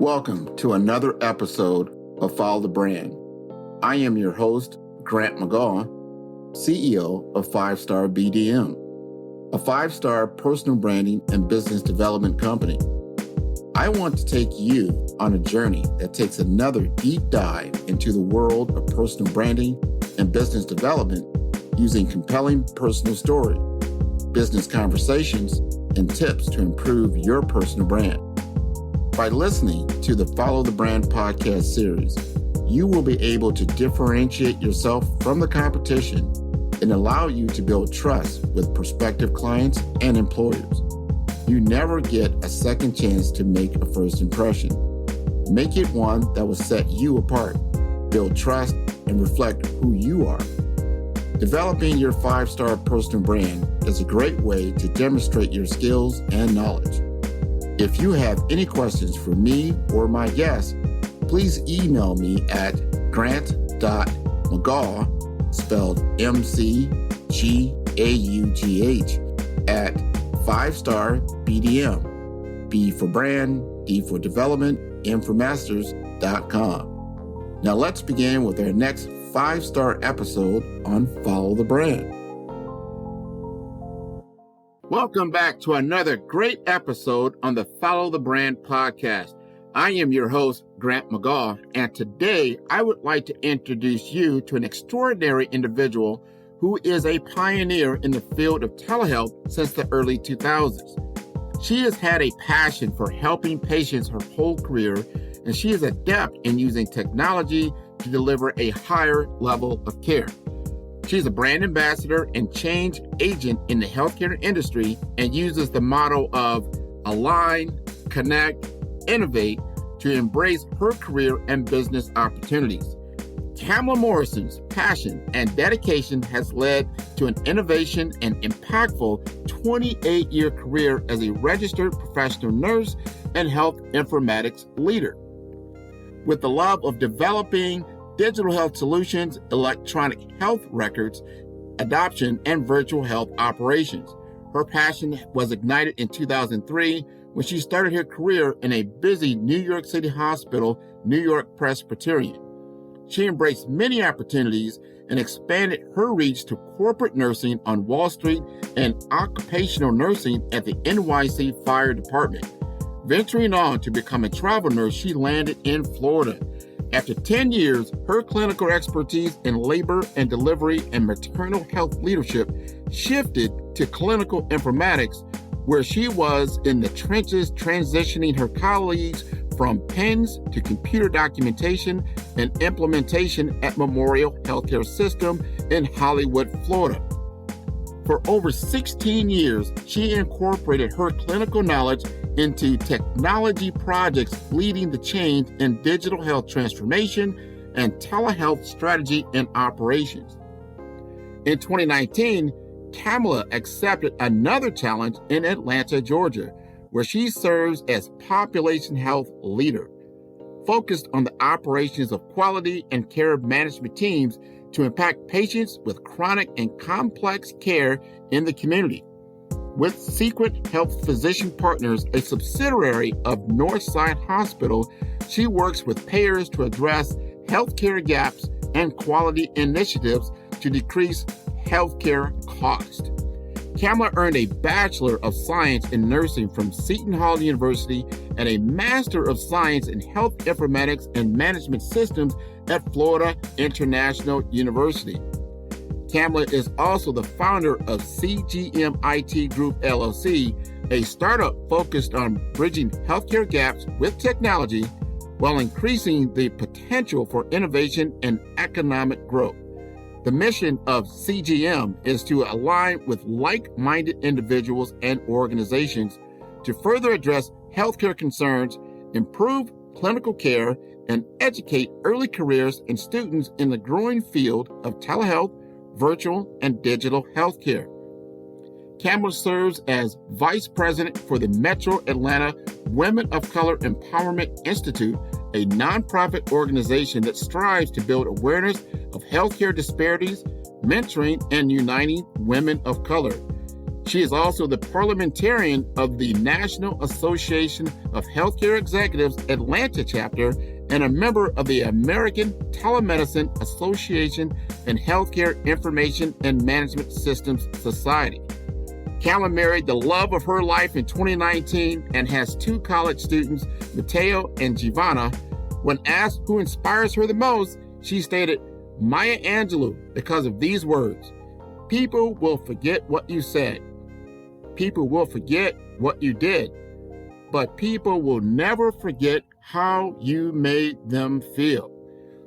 Welcome to another episode of Follow the Brand. I am your host, Grant McGaugh, CEO of 5-Star BDM, a 5-star personal branding and business development company. I want to take you on a journey that takes another deep dive into the world of personal branding and business development using compelling personal story, business conversations, and tips to improve your personal brand. By listening to the Follow the Brand podcast series, you will be able to differentiate yourself from the competition and allow you to build trust with prospective clients and employers. You never get a second chance to make a first impression. Make it one that will set you apart, build trust, and reflect who you are. Developing your 5-star personal brand is a great way to demonstrate your skills and knowledge. If you have any questions for me or my guests, please email me at grant.mcgaugh, spelled M-C-G-A-U-G-H, at 5-star BDM, B for brand, D for development, M for masters.com. Now let's begin with our next 5-star episode on Follow the Brand. Welcome back to another great episode on the Follow the Brand podcast. I am your host, Grant McGaugh, and today I would like to introduce you to an extraordinary individual who is a pioneer in the field of telehealth since the early 2000s. She has had a passion for helping patients her whole career, and she is adept in using technology to deliver a higher level of care. She's a brand ambassador and change agent in the healthcare industry and uses the motto of align, connect, innovate to embrace her career and business opportunities. Camila Morrison's passion and dedication has led to an innovation and impactful 28-year career as a registered professional nurse and health informatics leader. With the love of developing digital health solutions, electronic health records, adoption, and virtual health operations. Her passion was ignited in 2003 when she started her career in a busy New York City hospital, York-Presbyterian. She embraced many opportunities and expanded her reach to corporate nursing on Wall Street and occupational nursing at the NYC Fire Department. Venturing on to become a travel nurse, she landed in Florida. After 10 years, her clinical expertise in labor and delivery and maternal health leadership shifted to clinical informatics, where she was in the trenches transitioning her colleagues from pens to computer documentation and implementation at Memorial Healthcare System in Hollywood, Florida. For over 16 years, she incorporated her clinical knowledge into technology projects, leading the change in digital health transformation and telehealth strategy and operations. In 2019, Camila accepted another challenge in Atlanta, Georgia, where she serves as population health leader, focused on the operations of quality and care management teams to impact patients with chronic and complex care in the community. With Secret Health Physician Partners, a subsidiary of Northside Hospital, she works with payers to address healthcare gaps and quality initiatives to decrease healthcare cost. Camila earned a Bachelor of Science in Nursing from Seton Hall University and a Master of Science in Health Informatics and Management Systems at Florida International University. Camila is also the founder of CGM IT Group LLC, a startup focused on bridging healthcare gaps with technology while increasing the potential for innovation and economic growth. The mission of CGM is to align with like-minded individuals and organizations to further address healthcare concerns, improve clinical care, and educate early careers and students in the growing field of telehealth, virtual, and digital healthcare. Camila serves as Vice President for the Metro Atlanta Women of Color Empowerment Institute, a nonprofit organization that strives to build awareness of healthcare disparities, mentoring, and uniting women of color. She is also the parliamentarian of the National Association of Healthcare Executives Atlanta chapter and a member of the American Telemedicine Association and Healthcare Information and Management Systems Society. Camila married the love of her life in 2019 and has 2 college students, Mateo and Giovanna. When asked who inspires her the most, she stated, Maya Angelou, because of these words: people will forget what you said. People will forget what you did, but people will never forget how you made them feel.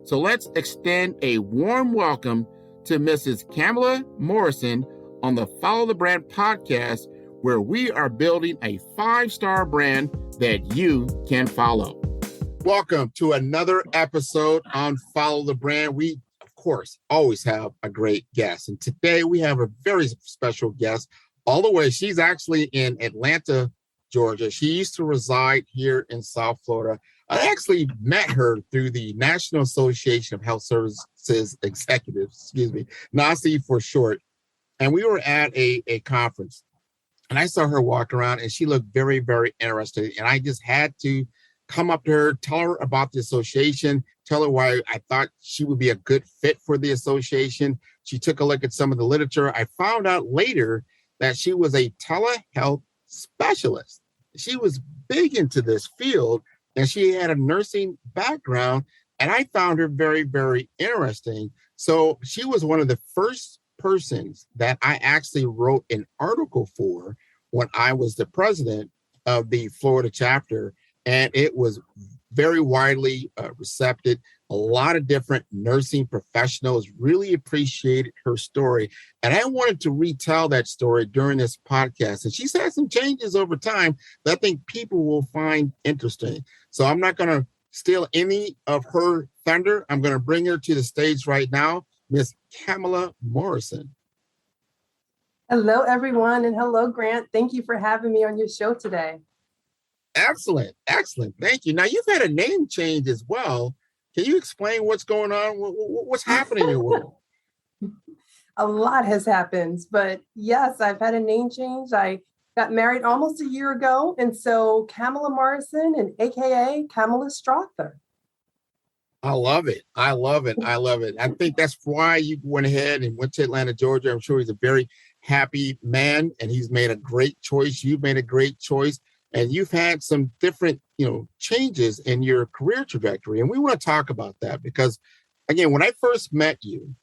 So let's extend a warm welcome to Mrs. Camila Morrison on the Follow the Brand podcast, where we are building a 5-star brand that you can follow. Welcome to another episode on Follow the Brand. We, of course, always have a great guest. And today we have a very special guest all the way. She's actually in Atlanta, Georgia. She used to reside here in South Florida. I actually met her through the National Association of Health Services Executives, NACE for short. And we were at a conference, and I saw her walk around, and she looked very, very interested. And I just had to come up to her, tell her about the association, tell her why I thought she would be a good fit for the association. She took a look at some of the literature. I found out later that she was a telehealth specialist. She was big into this field, and she had a nursing background, and I found her very, very interesting. So she was one of the first persons that I actually wrote an article for when I was the president of the Florida chapter, and it was very widely receptive. A lot of different nursing professionals really appreciated her story. And I wanted to retell that story during this podcast. And she's had some changes over time that I think people will find interesting. So I'm not going to steal any of her thunder. I'm going to bring her to the stage right now, Miss Camila Morrison. Hello, everyone. And hello, Grant. Thank you for having me on your show today. Excellent. Excellent. Thank you. Now, you've had a name change as well. Can you explain what's going on? What's happening in your world? A lot has happened, but yes, I've had a name change. I got married almost a year ago. And so Camila Morrison and AKA Camila Strother. I love it. I love it. I love it. I think that's why you went ahead and went to Atlanta, Georgia. I'm sure he's a very happy man, and he's made a great choice. You've made a great choice. And you've had some different, changes in your career trajectory. And we want to talk about that because, again, when I first met you,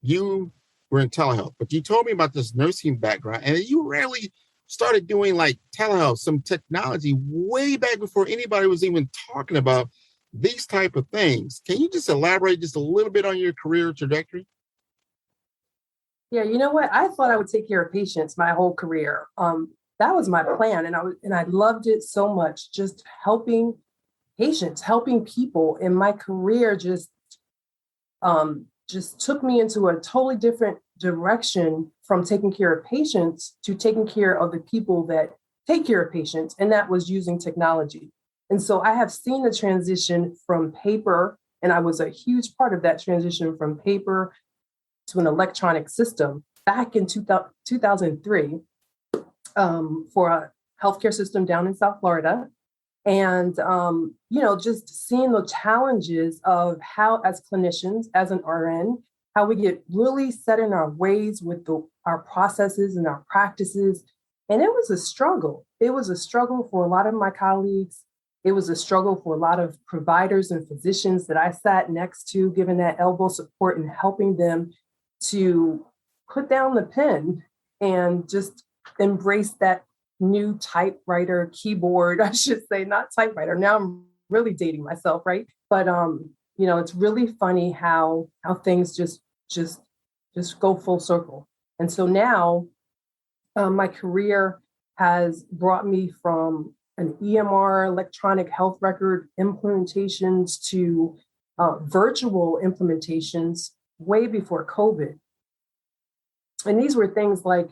you were in telehealth, but you told me about this nursing background, and you really started doing like telehealth, some technology way back before anybody was even talking about these type of things. Can you just elaborate just a little bit on your career trajectory? Yeah, you know what? I thought I would take care of patients my whole career. That was my plan. And I loved it so much, just helping patients, helping people. And my career just took me into a totally different direction from taking care of patients to taking care of the people that take care of patients. And that was using technology. And so I have seen the transition from paper, and I was a huge part of that transition from paper to an electronic system back in 2003. For a healthcare system down in South Florida. And, just seeing the challenges of how, as clinicians, as an RN, how we get really set in our ways with our processes and our practices. And it was a struggle. It was a struggle for a lot of my colleagues. It was a struggle for a lot of providers and physicians that I sat next to, giving that elbow support and helping them to put down the pen and just embrace that new typewriter keyboard, I should say, not typewriter. Now I'm really dating myself, right? But it's really funny how things just go full circle. And so now my career has brought me from an EMR, electronic health record implementations, to virtual implementations way before COVID. And these were things like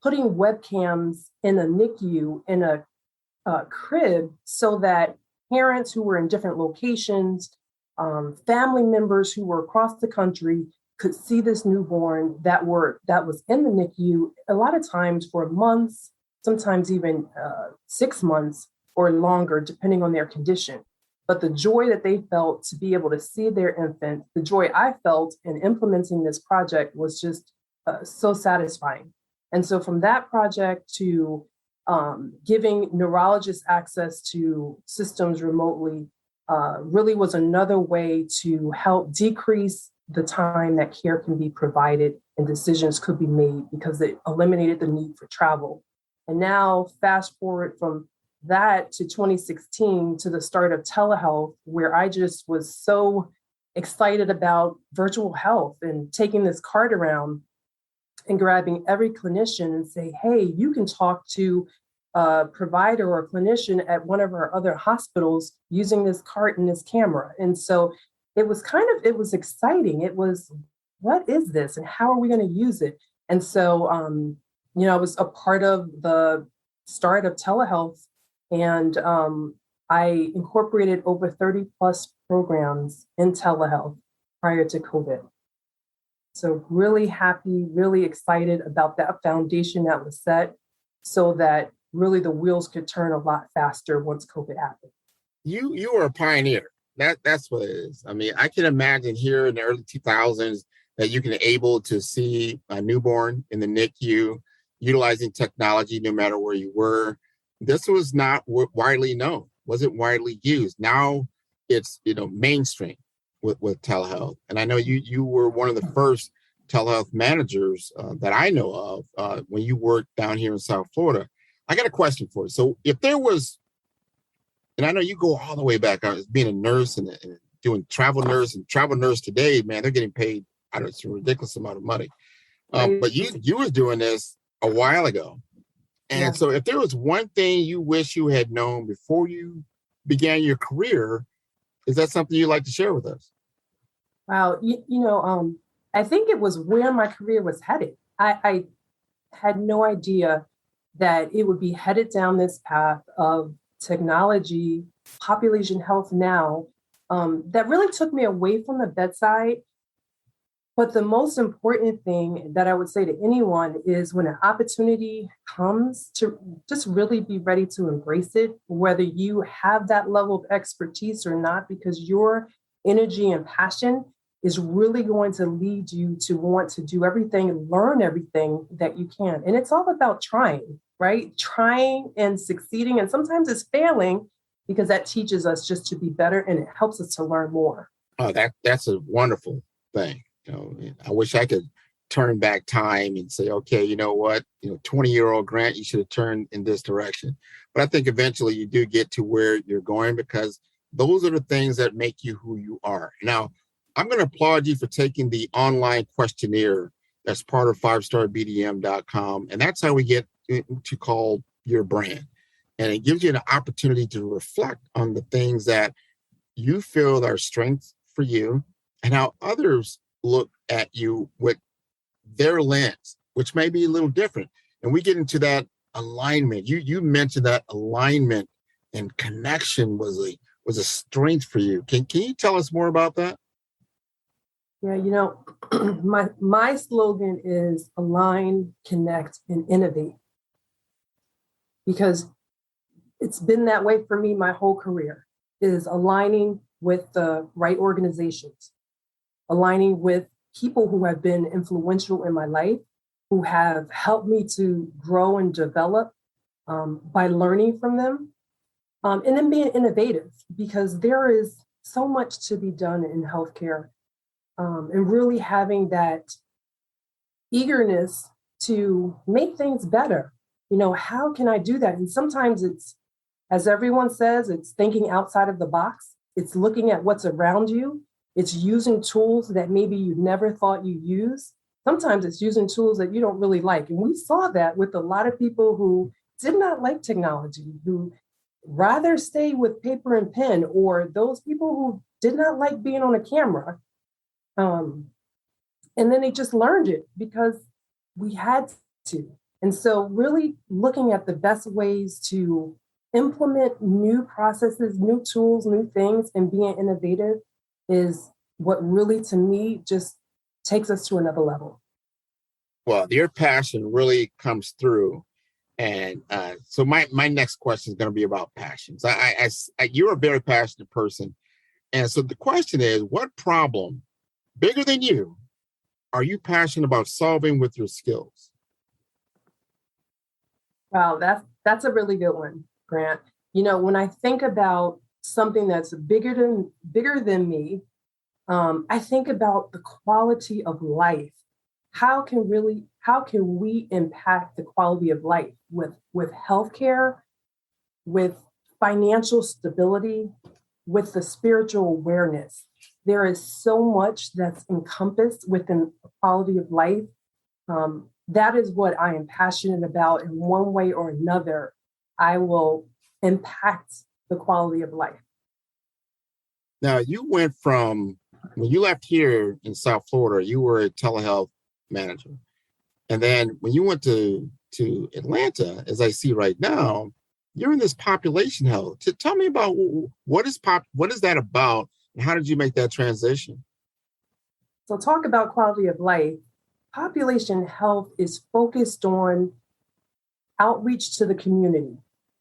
putting webcams in a NICU in a crib so that parents who were in different locations, family members who were across the country could see this newborn that was in the NICU a lot of times for months, sometimes even 6 months or longer, depending on their condition. But the joy that they felt to be able to see their infant, the joy I felt in implementing this project was just so satisfying. And so from that project to giving neurologists access to systems remotely really was another way to help decrease the time that care can be provided and decisions could be made because it eliminated the need for travel. And now fast forward from that to 2016 to the start of telehealth, where I just was so excited about virtual health and taking this card around and grabbing every clinician and say, hey, you can talk to a provider or a clinician at one of our other hospitals using this cart and this camera. And so it was exciting. It was, what is this and how are we going to use it? And so, I was a part of the start of telehealth, and I incorporated over 30 plus programs in telehealth prior to COVID. So really happy, really excited about that foundation that was set so that really the wheels could turn a lot faster once COVID happened. You were a pioneer. That's what it is. I mean, I can imagine here in the early 2000s that you can able to see a newborn in the NICU utilizing technology no matter where you were. This was not widely known, wasn't widely used. Now it's mainstream with telehealth. And I know you were one of the first telehealth managers that I know of when you worked down here in South Florida. I got a question for you. So if there was, and I know you go all the way back as being a nurse and doing travel nurse today, man, they're getting paid, I don't know, it's a ridiculous amount of money. But you were doing this a while ago. And Yeah. so if there was one thing you wish you had known before you began your career, is that something you'd like to share with us? Wow. I think it was where my career was headed. I had no idea that it would be headed down this path of technology, population health now, that really took me away from the bedside. But the most important thing that I would say to anyone is when an opportunity comes, to just really be ready to embrace it, whether you have that level of expertise or not, because your energy and passion is really going to lead you to want to do everything and learn everything that you can. And it's all about trying, right? Trying and succeeding. And sometimes it's failing because that teaches us just to be better and it helps us to learn more. Oh, that's a wonderful thing. I wish I could turn back time and say, okay, you know what, 20-year-old Grant, you should have turned in this direction. But I think eventually you do get to where you're going because those are the things that make you who you are. Now, I'm going to applaud you for taking the online questionnaire that's part of 5starbdm.com. And that's how we get to call your brand. And it gives you an opportunity to reflect on the things that you feel are strengths for you and how others look at you with their lens, which may be a little different. And we get into that alignment. You mentioned that alignment and connection was a strength for you. Can you tell us more about that? Yeah, my slogan is align, connect, and innovate. Because it's been that way for me my whole career, is aligning with the right organizations, aligning with people who have been influential in my life, who have helped me to grow and develop by learning from them, and then being innovative, because there is so much to be done in healthcare, and really having that eagerness to make things better. How can I do that? And sometimes it's, as everyone says, it's thinking outside of the box. It's looking at what's around you. It's using tools that maybe you never thought you use. Sometimes it's using tools that you don't really like. And we saw that with a lot of people who did not like technology, who rather stay with paper and pen, or those people who did not like being on a camera. And then they just learned it because we had to. And so really looking at the best ways to implement new processes, new tools, new things, and being innovative is what really, to me, just takes us to another level. Well, your passion really comes through. And so my next question is going to be about passions. You're a very passionate person. And so the question is, what problem, bigger than you, are you passionate about solving with your skills? Wow, that's a really good one, Grant. When I think about something that's bigger than me, I think about the quality of life. How can we impact the quality of life with healthcare, with financial stability, with the spiritual awareness? There is so much that's encompassed within quality of life. That is what I am passionate about. In one way or another, I will impact the quality of life. Now, you went from, when you left here in South Florida, you were a telehealth manager. And then when you went to Atlanta, as I see right now, you're in this population health. Tell me about what is that about, and how did you make that transition? So talk about quality of life. Population health is focused on outreach to the community,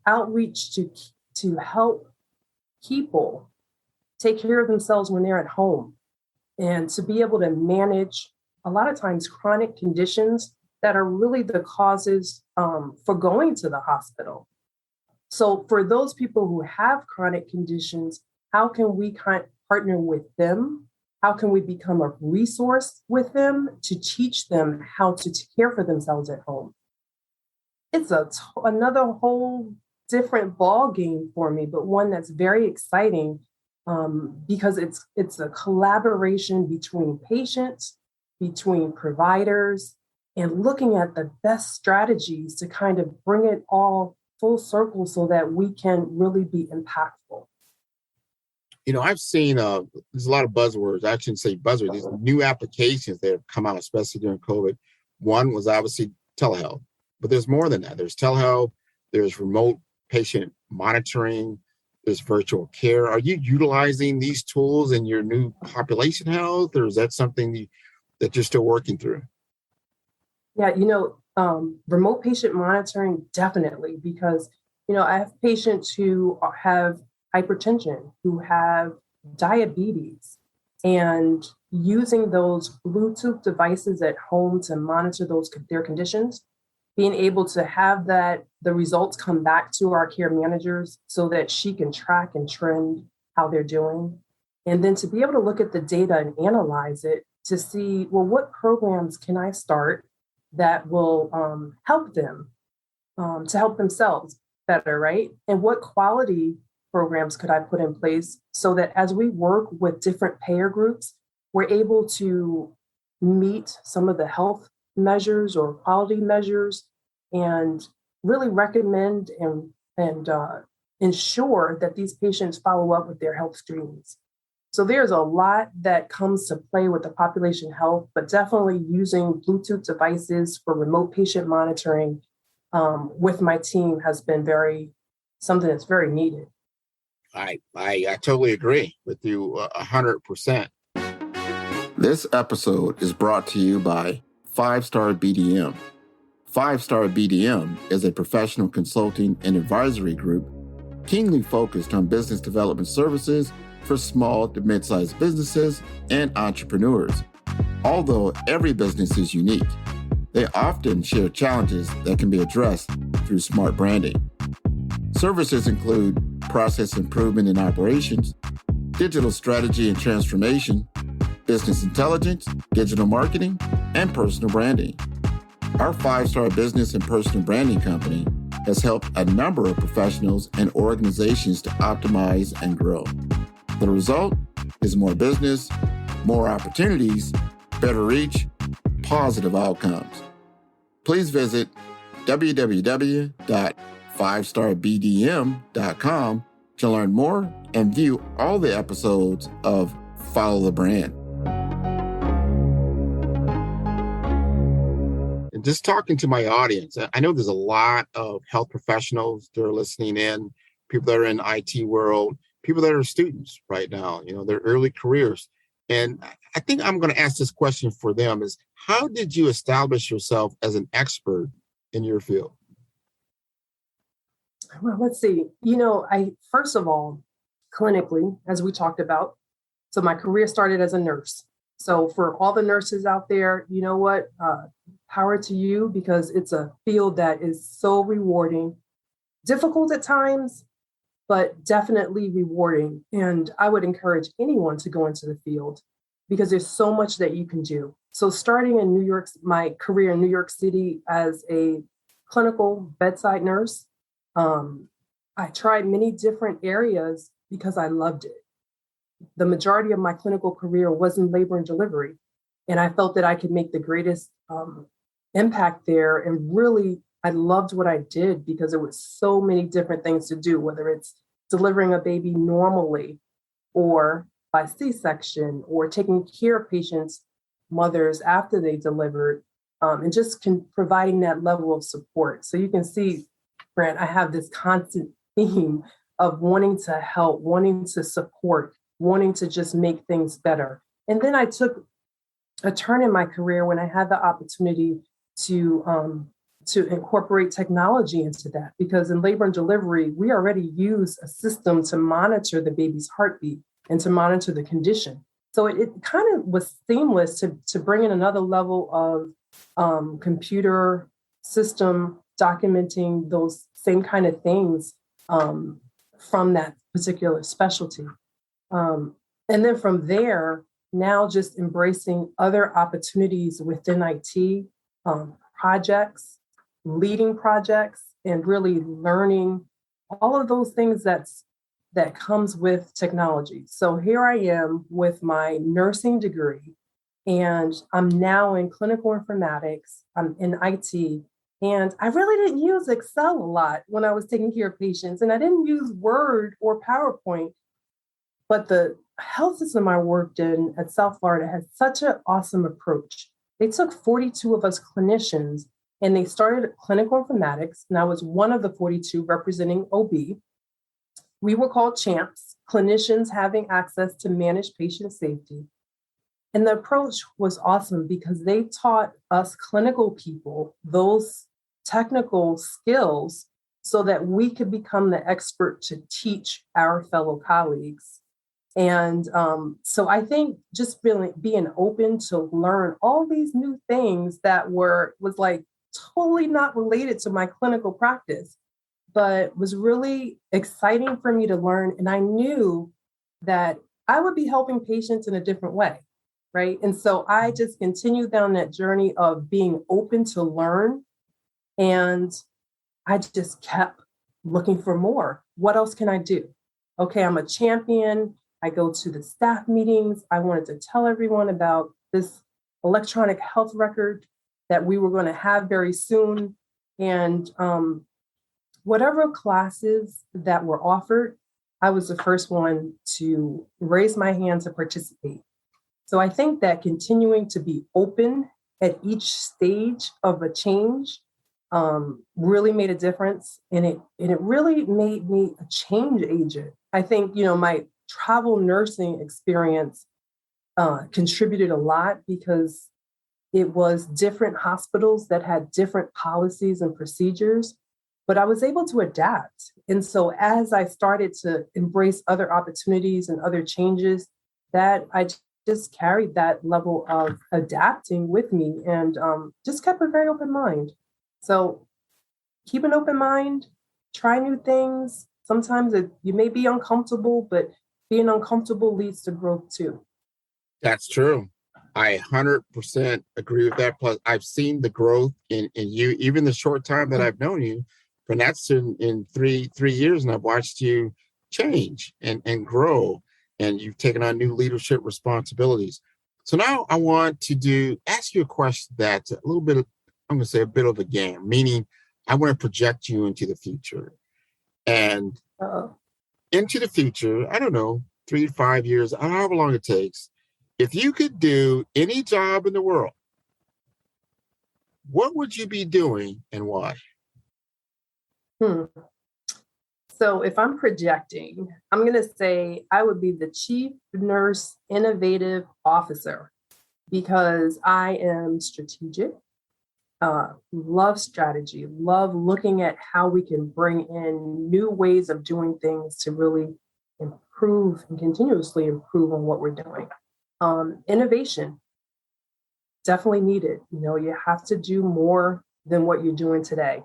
outreach to help people take care of themselves when they're at home, and to be able to manage a lot of times chronic conditions that are really the causes for going to the hospital. So for those people who have chronic conditions, how can we partner with them? How can we become a resource with them to teach them how to care for themselves at home? It's another whole different ball game for me, but one that's very exciting because it's a collaboration between patients, between providers, and looking at the best strategies to kind of bring it all full circle so that we can really be impactful. I've seen there's a lot of buzzwords. I shouldn't say buzzwords. These new applications that have come out, especially during COVID. One was obviously telehealth, but there's more than that. There's telehealth, there's remote patient monitoring, there's virtual care. Are you utilizing these tools in your new population health, or is that something that you're still working through? Yeah, remote patient monitoring, definitely, because, I have patients who have hypertension, who have diabetes, and using those Bluetooth devices at home to monitor their conditions, being able to have the results come back to our care managers so that she can track and trend how they're doing. And then to be able to look at the data and analyze it to see, well, what programs can I start that will help them to help themselves better, right? And what quality programs could I put in place so that as we work with different payer groups, we're able to meet some of the health measures or quality measures and really recommend and ensure that these patients follow up with their health screenings. So there's a lot that comes to play with the population health, but definitely using Bluetooth devices for remote patient monitoring with my team has been something that's very needed. I totally agree with you 100%. This episode is brought to you by 5-Star BDM. 5-Star BDM is a professional consulting and advisory group keenly focused on business development services for small to mid-sized businesses and entrepreneurs. Although every business is unique, they often share challenges that can be addressed through smart branding. Services include process improvement in operations, digital strategy and transformation, business intelligence, digital marketing, and personal branding. Our 5-Star business and personal branding company has helped a number of professionals and organizations to optimize and grow. The result is more business, more opportunities, better reach, positive outcomes. Please visit www.5starbdm.com to learn more and view all the episodes of Follow the Brand. And just talking to my audience, I know there's a lot of health professionals that are listening in, people that are in the IT world, people that are students right now, their early careers. And I think I'm going to ask this question for them is, how did you establish yourself as an expert in your field? Well, let's see. I first of all, clinically, as we talked about, so my career started as a nurse. So for all the nurses out there, you know what? Power to you, because it's a field that is so rewarding, difficult at times, but definitely rewarding. And I would encourage anyone to go into the field because there's so much that you can do. So starting in New York, my career in New York City as a clinical bedside nurse, I tried many different areas because I loved it. The majority of my clinical career was in labor and delivery. And I felt that I could make the greatest impact there. And really, I loved what I did because there was so many different things to do, whether it's delivering a baby normally or by C-section or taking care of patients, mothers after they delivered, and just providing that level of support. So you can see, Grant, I have this constant theme of wanting to help, wanting to support, wanting to just make things better. And then I took a turn in my career when I had the opportunity to incorporate technology into that, because in labor and delivery, we already use a system to monitor the baby's heartbeat and to monitor the condition. So it kind of was seamless to bring in another level of computer system documenting those same kind of things from that particular specialty. And then from there, now just embracing other opportunities within IT, projects, leading projects, and really learning all of those things that comes with technology. So here I am with my nursing degree, and I'm now in clinical informatics, I'm in IT, and I really didn't use Excel a lot when I was taking care of patients, and I didn't use Word or PowerPoint, but the health system I worked in at South Florida had such an awesome approach. They took 42 of us clinicians and they started clinical informatics, and I was one of the 42 representing OB. We were called champs, clinicians having access to manage patient safety. And the approach was awesome because they taught us clinical people those technical skills so that we could become the expert to teach our fellow colleagues. And so I think just really being open to learn all these new things that was like totally not related to my clinical practice, but was really exciting for me to learn. And I knew that I would be helping patients in a different way, right? And so I just continued down that journey of being open to learn. And I just kept looking for more. What else can I do? Okay, I'm a champion. I go to the staff meetings. I wanted to tell everyone about this electronic health record that we were going to have very soon. And whatever classes that were offered, I was the first one to raise my hand to participate. So I think that continuing to be open at each stage of a change really made a difference. And it really made me a change agent. I think, my travel nursing experience contributed a lot because it was different hospitals that had different policies and procedures, but I was able to adapt. And so as I started to embrace other opportunities and other changes, that I just carried that level of adapting with me and just kept a very open mind. So keep an open mind, try new things. Sometimes you may be uncomfortable, but being uncomfortable leads to growth too. That's true. I 100% agree with that. Plus, I've seen the growth in you, even the short time that I've known you. And that's in three years, and I've watched you change and grow, and you've taken on new leadership responsibilities. So now I want to ask you a question that's a little bit, I'm going to say a bit of a game, meaning I want to project you into the future. And into the future, I don't know, 3 to 5 years, however long it takes, if you could do any job in the world, what would you be doing and why? So if I'm projecting, I'm going to say I would be the Chief Nurse Innovative Officer because I am strategic, love strategy, love looking at how we can bring in new ways of doing things to really improve and continuously improve on what we're doing. Innovation, definitely needed. You have to do more than what you're doing today,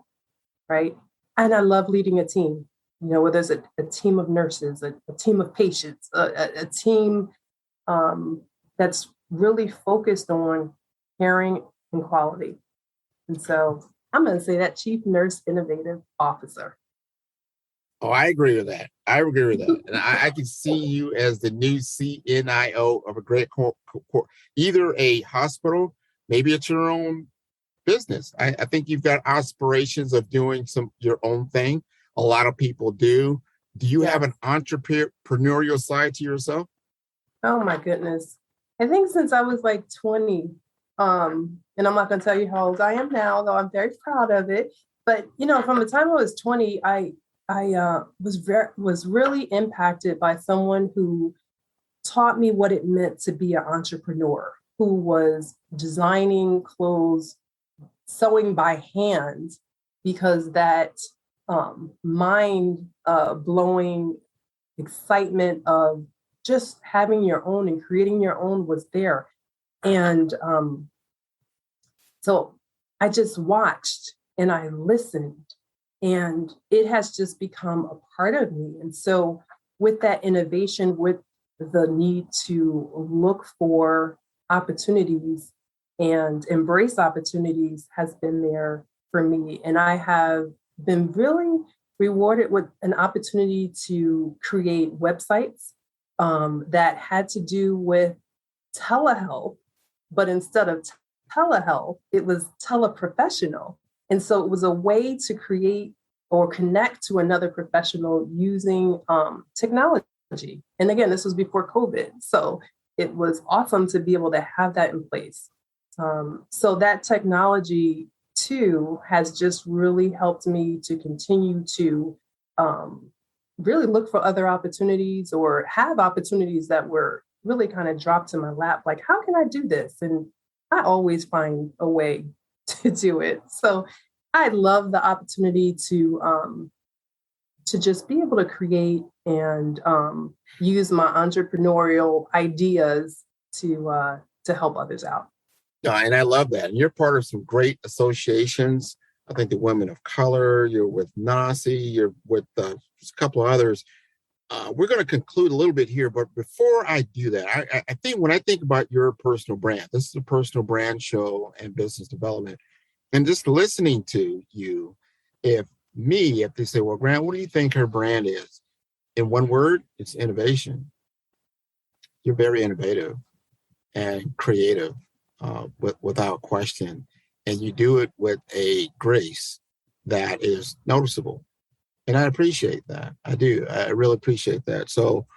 right? And I love leading a team. Whether it's a team of nurses, a team of patients, a team that's really focused on caring and quality. And so I'm going to say that Chief Nurse Innovative Officer. Oh, I agree with that. And I can see you as the new CNIO of a great either a hospital, maybe it's your own business. I think you've got aspirations of doing your own thing. A lot of people do. Do you have an entrepreneurial side to yourself? Oh my goodness. I think since I was like 20, and I'm not going to tell you how old I am now, though I'm very proud of it. But, from the time I was 20, I was really impacted by someone who taught me what it meant to be an entrepreneur, who was designing clothes, sewing by hand, because that mind blowing excitement of just having your own and creating your own was there. And so I just watched and I listened, and it has just become a part of me. And so with that innovation, with the need to look for opportunities and embrace opportunities has been there for me. And I have been really rewarded with an opportunity to create websites that had to do with telehealth, but instead of telehealth, it was teleprofessional. And so it was a way to create or connect to another professional using technology. And again, this was before COVID. So it was awesome to be able to have that in place. So that technology too has just really helped me to continue to really look for other opportunities or have opportunities that were really kind of dropped in my lap. Like, how can I do this? And I always find a way to do it. So I love the opportunity to just be able to create and use my entrepreneurial ideas to help others out. Yeah, and I love that. And you're part of some great associations. I think the Women of Color, you're with NACI, you're with a couple of others. We're going to conclude a little bit here, but before I do that, I think when I think about your personal brand, this is a personal brand show and business development. And just listening to you, if they say, well, Grant, what do you think her brand is? In one word, it's innovation. You're very innovative and creative. Without question, and you do it with a grace that is noticeable, and I appreciate that. I do. I really appreciate that. So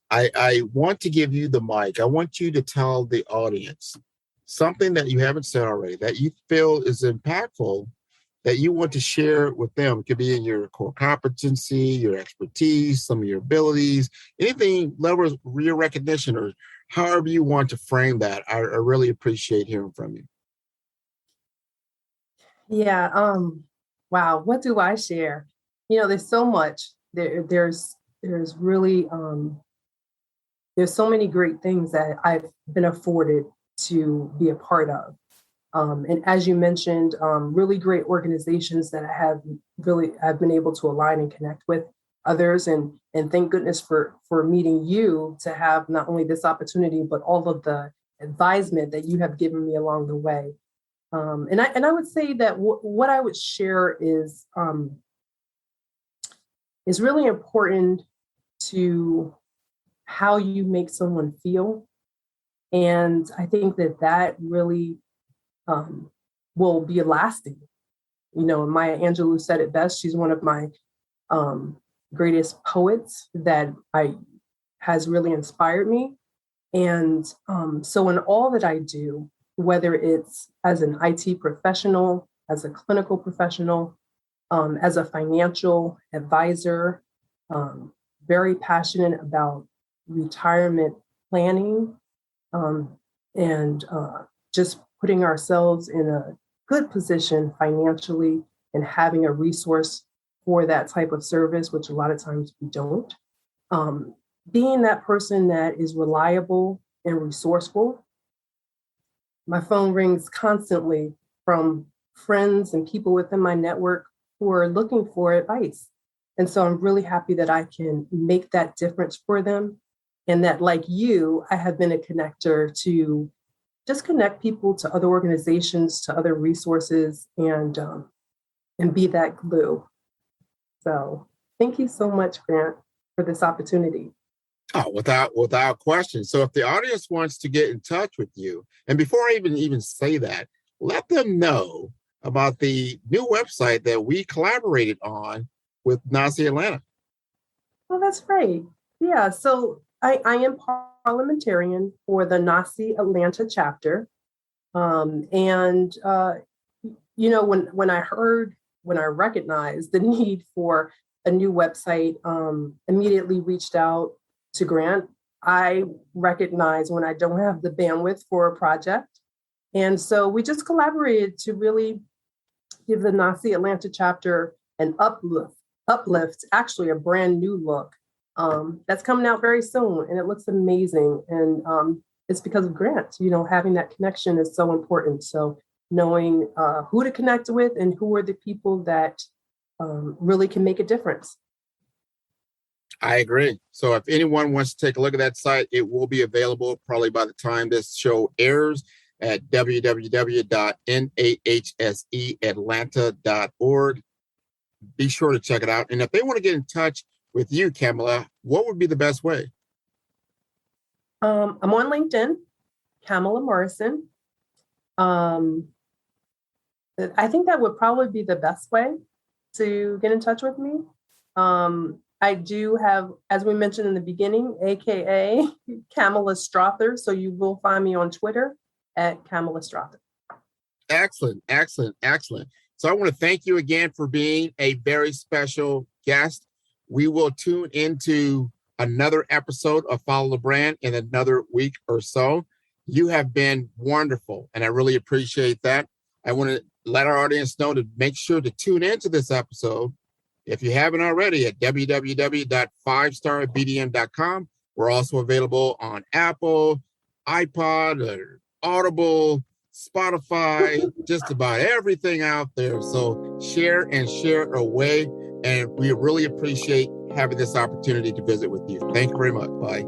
I want to give you the mic. I want you to tell the audience something that you haven't said already that you feel is impactful that you want to share with them. It could be in your core competency, your expertise, some of your abilities, anything, levels of your recognition, or however you want to frame that. I really appreciate hearing from you. Yeah. Wow. What do I share? There's so much. There's really there's so many great things that I've been afforded to be a part of. And as you mentioned, really great organizations that I've been able to align and connect with others. And thank goodness for meeting you to have not only this opportunity, but all of the advisement that you have given me along the way. And I would say that what I would share is really important to how you make someone feel. And I think that really will be lasting. Maya Angelou said it best. She's one of my greatest poets that has really inspired me. And so in all that I do, whether it's as an IT professional, as a clinical professional, as a financial advisor, very passionate about retirement planning, and just putting ourselves in a good position financially and having a resource for that type of service, which a lot of times we don't. Being that person that is reliable and resourceful. My phone rings constantly from friends and people within my network who are looking for advice. And so I'm really happy that I can make that difference for them. And that, like you, I have been a connector to just connect people to other organizations, to other resources, and be that glue. So thank you so much, Grant, for this opportunity. Oh, without question. So if the audience wants to get in touch with you, and before I even say that, let them know about the new website that we collaborated on with NYC Atlanta. Oh, that's great. Yeah, so I am parliamentarian for the NYC Atlanta chapter. When I recognized the need for a new website, immediately reached out to Grant. I recognize when I don't have the bandwidth for a project. And so we just collaborated to really give the NYC Atlanta chapter an uplift, actually a brand new look that's coming out very soon. And it looks amazing. And it's because of Grant. Having that connection is so important. So knowing who to connect with and who are the people that really can make a difference. I agree. So if anyone wants to take a look at that site, it will be available probably by the time this show airs at www.nahseatlanta.org. Be sure to check it out. And if they want to get in touch with you, Camila, what would be the best way? I'm on LinkedIn, Camila Morrison. I think that would probably be the best way to get in touch with me. I do have, as we mentioned in the beginning, AKA Camila Strother. So you will find me on Twitter at Camila Strother. Excellent. So I want to thank you again for being a very special guest. We will tune into another episode of Follow the Brand in another week or so. You have been wonderful, and I really appreciate that. I want to let our audience know to make sure to tune into this episode, if you haven't already, at www.fivestarbdm.com. We're also available on Apple, iPod, or Audible, Spotify, just about everything out there. So share away. And we really appreciate having this opportunity to visit with you. Thank you very much. Bye.